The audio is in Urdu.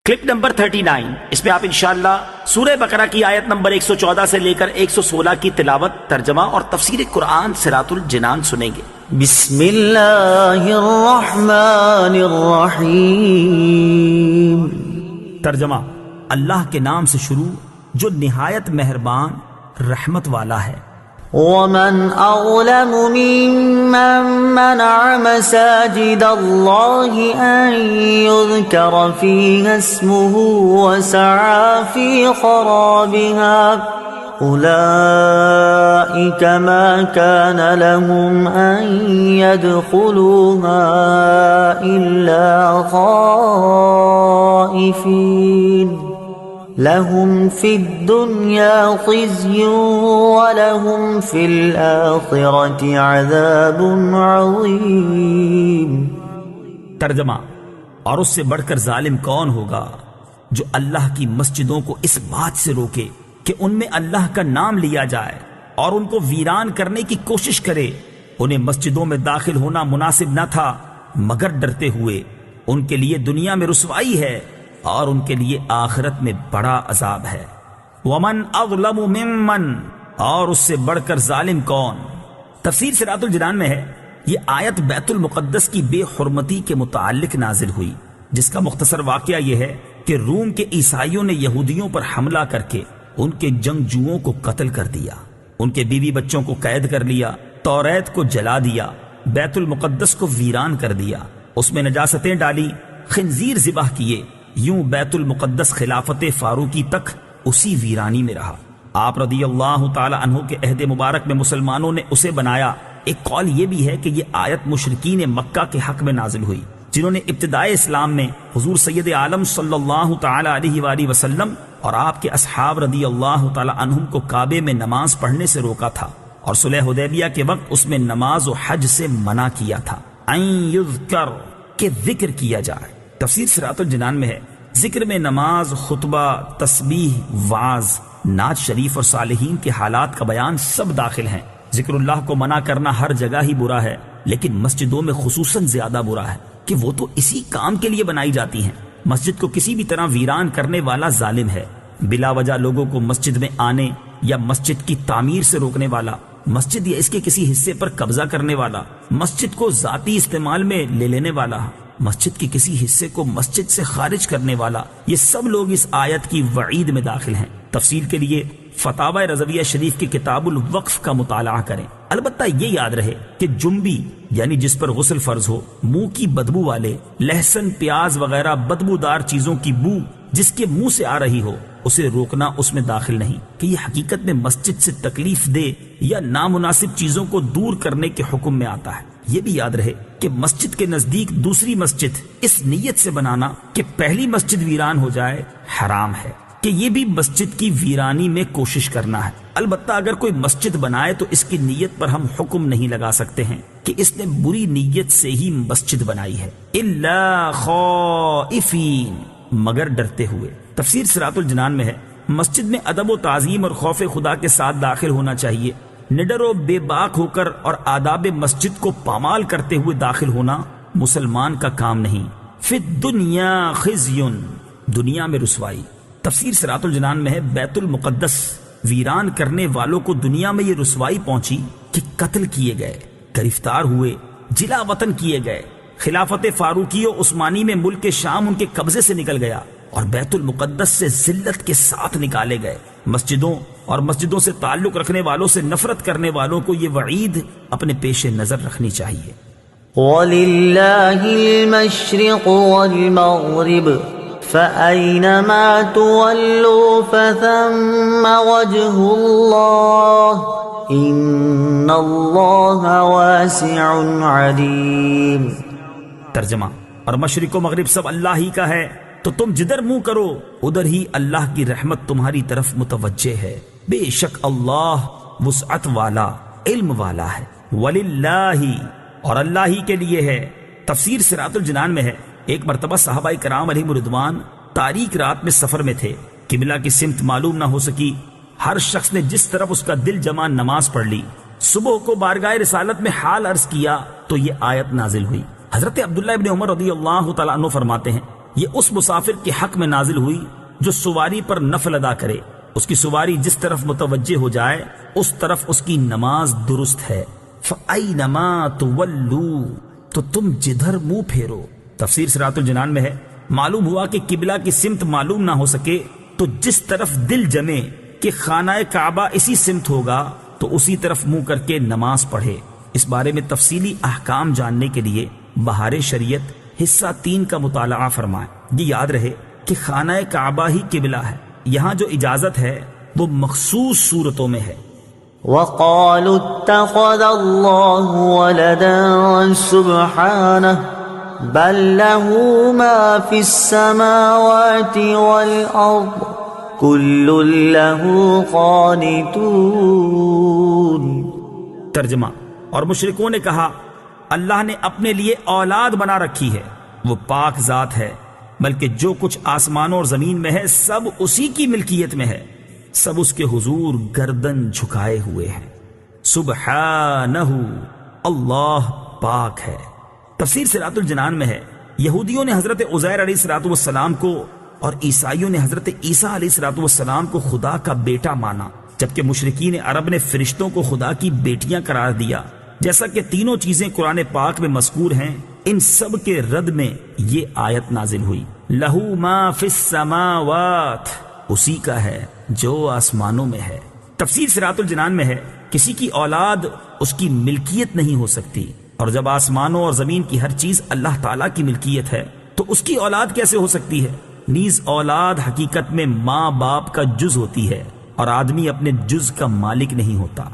کلپ نمبر 39، اس میں آپ انشاءاللہ سورہ بقرہ کی آیت نمبر 114 سے لے کر 116 کی تلاوت، ترجمہ اور تفسیر قرآن صراط الجنان سنیں گے۔ بسم اللہ الرحمن الرحیم۔ ترجمہ: اللہ کے نام سے شروع جو نہایت مہربان رحمت والا ہے۔ ومن اظلم ممن منع مساجد الله ان يذكر فيها اسمه وسعى في خرابها اولئك ما كان لهم ان يدخلوها الا خائفين لهم في الدنيا خزي ولهم في الآخرة عذاب عظيم۔ ترجمہ: اور اس سے بڑھ کر ظالم کون ہوگا جو اللہ کی مسجدوں کو اس بات سے روکے کہ ان میں اللہ کا نام لیا جائے اور ان کو ویران کرنے کی کوشش کرے۔ انہیں مسجدوں میں داخل ہونا مناسب نہ تھا مگر ڈرتے ہوئے، ان کے لیے دنیا میں رسوائی ہے اور ان کے لیے آخرت میں بڑا عذاب ہے۔ ومن اظلم ممن، اور اس سے بڑھ کر ظالم کون؟ تفسیر صراط الجنان میں ہے یہ آیت بیت المقدس کی بے حرمتی کے متعلق نازل ہوئی، جس کا مختصر واقعہ یہ ہے کہ روم کے عیسائیوں نے یہودیوں پر حملہ کر کے ان کے جنگجوؤں کو قتل کر دیا، ان کے بیوی بچوں کو قید کر لیا، توریت کو جلا دیا، بیت المقدس کو ویران کر دیا، اس میں نجاستیں ڈالی، خنزیر ذبح کیے۔ یوں بیت المقدس خلافت فاروقی تک اسی ویرانی میں رہا۔ آپ رضی اللہ تعالی عنہ کے عہد مبارک میں مسلمانوں نے اسے بنایا۔ ایک قول یہ بھی ہے کہ یہ آیت مشرکین مکہ کے حق میں نازل ہوئی، جنہوں نے ابتدائے اسلام میں حضور سید عالم صلی اللہ تعالی علیہ وآلہ وسلم اور آپ کے اصحاب رضی اللہ تعالی عنہم کو کعبے میں نماز پڑھنے سے روکا تھا، اور صلح حدیبیہ کے وقت اس میں نماز و حج سے منع کیا تھا، ان یذکر، کہ ذکر کیا جائے۔ تفسیر صراط الجنان میں ہے ذکر میں نماز، خطبہ، تسبیح، وعظ، نعت شریف اور صالحین کے حالات کا بیان سب داخل ہیں۔ ذکر اللہ کو منع کرنا ہر جگہ ہی برا ہے، لیکن مسجدوں میں خصوصاً زیادہ برا ہے کہ وہ تو اسی کام کے لیے بنائی جاتی ہیں۔ مسجد کو کسی بھی طرح ویران کرنے والا ظالم ہے، بلا وجہ لوگوں کو مسجد میں آنے یا مسجد کی تعمیر سے روکنے والا، مسجد یا اس کے کسی حصے پر قبضہ کرنے والا، مسجد کو ذاتی استعمال میں لے لینے والا، مسجد کے کسی حصے کو مسجد سے خارج کرنے والا، یہ سب لوگ اس آیت کی وعید میں داخل ہیں۔ تفصیل کے لیے فتاوی رضویہ شریف کی کتاب الوقف کا مطالعہ کریں۔ البتہ یہ یاد رہے کہ جنبی یعنی جس پر غسل فرض ہو، منہ کی بدبو والے، لہسن، پیاز وغیرہ بدبودار چیزوں کی بو جس کے منہ سے آ رہی ہو، اسے روکنا اس میں داخل نہیں کہ یہ حقیقت میں مسجد سے تکلیف دہ یا نامناسب چیزوں کو دور کرنے کے حکم میں آتا ہے۔ یہ بھی یاد رہے کہ مسجد کے نزدیک دوسری مسجد اس نیت سے بنانا کہ پہلی مسجد ویران ہو جائے حرام ہے، کہ یہ بھی مسجد کی ویرانی میں کوشش کرنا ہے۔ البتہ اگر کوئی مسجد بنائے تو اس کی نیت پر ہم حکم نہیں لگا سکتے ہیں کہ اس نے بری نیت سے ہی مسجد بنائی ہے، الا خائفین، مگر ڈرتے ہوئے۔ تفسیر صراط الجنان میں ہے مسجد میں ادب و تعظیم اور خوف خدا کے ساتھ داخل ہونا چاہیے، نڈر و بے باک ہو کر اور آداب مسجد کو پامال کرتے ہوئے داخل ہونا مسلمان کا کام نہیں۔ فی الدنیا خزی، دنیا میں رسوائی۔ تفسیر صراط الجنان میں ہے بیت المقدس ویران کرنے والوں کو دنیا میں یہ رسوائی پہنچی کہ قتل کیے گئے، گرفتار ہوئے، جلا وطن کیے گئے، خلافت فاروقی و عثمانی میں ملک شام ان کے قبضے سے نکل گیا اور بیت المقدس سے ذلت کے ساتھ نکالے گئے۔ مسجدوں اور مسجدوں سے تعلق رکھنے والوں سے نفرت کرنے والوں کو یہ وعید اپنے پیش نظر رکھنی چاہیے۔ وَلِلَّهِ الْمَشْرِقُ وَالْمَغْرِبُ فَأَيْنَمَا تُوَلُّوا فَثَمَّ وَجْهُ اللَّهِ إِنَّ اللَّهَ وَاسِعٌ عَلِيمٌ۔ ترجمہ: اور مشرق و مغرب سب اللہ ہی کا ہے، تو تم جدھر منہ کرو ادھر ہی اللہ کی رحمت تمہاری طرف متوجہ ہے، بے شک اللہ وسعت والا، علم والا ہے۔ وَلِلَّهِ، اور اللہ ہی کے لیے ہے۔ تفسیر صراط الجنان میں ہے ایک مرتبہ صحابہ کرام علیہم رضوان تاریک رات میں سفر میں تھے، قبلہ کی سمت معلوم نہ ہو سکی، ہر شخص نے جس طرف اس کا دل جمع نماز پڑھ لی۔ صبح کو بارگاہ رسالت میں حال عرض کیا تو یہ آیت نازل ہوئی۔ حضرت عبداللہ ابن عمر رضی اللہ تعالیٰ عنہ فرماتے ہیں یہ اس مسافر کے حق میں نازل ہوئی جو سواری پر نفل ادا کرے، اس کی سواری جس طرف متوجہ ہو جائے اس طرف اس کی نماز درست ہے۔ فَأَيْنَمَا تُوَلُّوا، تو تم جدھر منہ پھیرو۔ تفسیر صراط الجنان میں ہے، معلوم ہوا کہ قبلہ کی سمت معلوم نہ ہو سکے تو جس طرف دل جمے کہ خانہ کعبہ اسی سمت ہوگا تو اسی طرف منہ کر کے نماز پڑھے۔ اس بارے میں تفصیلی احکام جاننے کے لیے بہار شریعت حصہ 3 کا مطالعہ فرمائیں۔ یہ یاد رہے کہ خانہ کعبہ ہی قبلہ ہے، یہاں جو اجازت ہے وہ مخصوص صورتوں میں ہے۔ وقالوا اتخذ الله ولدا سبحانه بل له ما في السماوات والأرض كل له قانتون۔ ترجمہ، اور مشرکوں نے کہا اللہ نے اپنے لیے اولاد بنا رکھی ہے، وہ پاک ذات ہے، بلکہ جو کچھ آسمانوں اور زمین میں ہے سب اسی کی ملکیت میں ہے، سب اس کے حضور گردن جھکائے ہوئے ہیں۔ سبحانہ، اللہ پاک ہے۔ تفسیر صراط الجنان میں ہے، یہودیوں نے حضرت عزیر علیہ الصلوۃ والسلام کو اور عیسائیوں نے حضرت عیسیٰ علیہ الصلوۃ والسلام کو خدا کا بیٹا مانا، جبکہ مشرکین عرب نے فرشتوں کو خدا کی بیٹیاں قرار دیا۔ جیسا کہ تینوں چیزیں قرآن پاک میں مذکور ہیں، ان سب کے رد میں یہ آیت نازل ہوئی، لہو ما فی السماوات، اسی کا ہے جو آسمانوں میں ہے۔ تفسیر صراط الجنان میں ہے، کسی کی اولاد اس کی ملکیت نہیں ہو سکتی، اور جب آسمانوں اور زمین کی ہر چیز اللہ تعالیٰ کی ملکیت ہے تو اس کی اولاد کیسے ہو سکتی ہے؟ نیز اولاد حقیقت میں ماں باپ کا جز ہوتی ہے، اور آدمی اپنے جز کا مالک نہیں ہوتا۔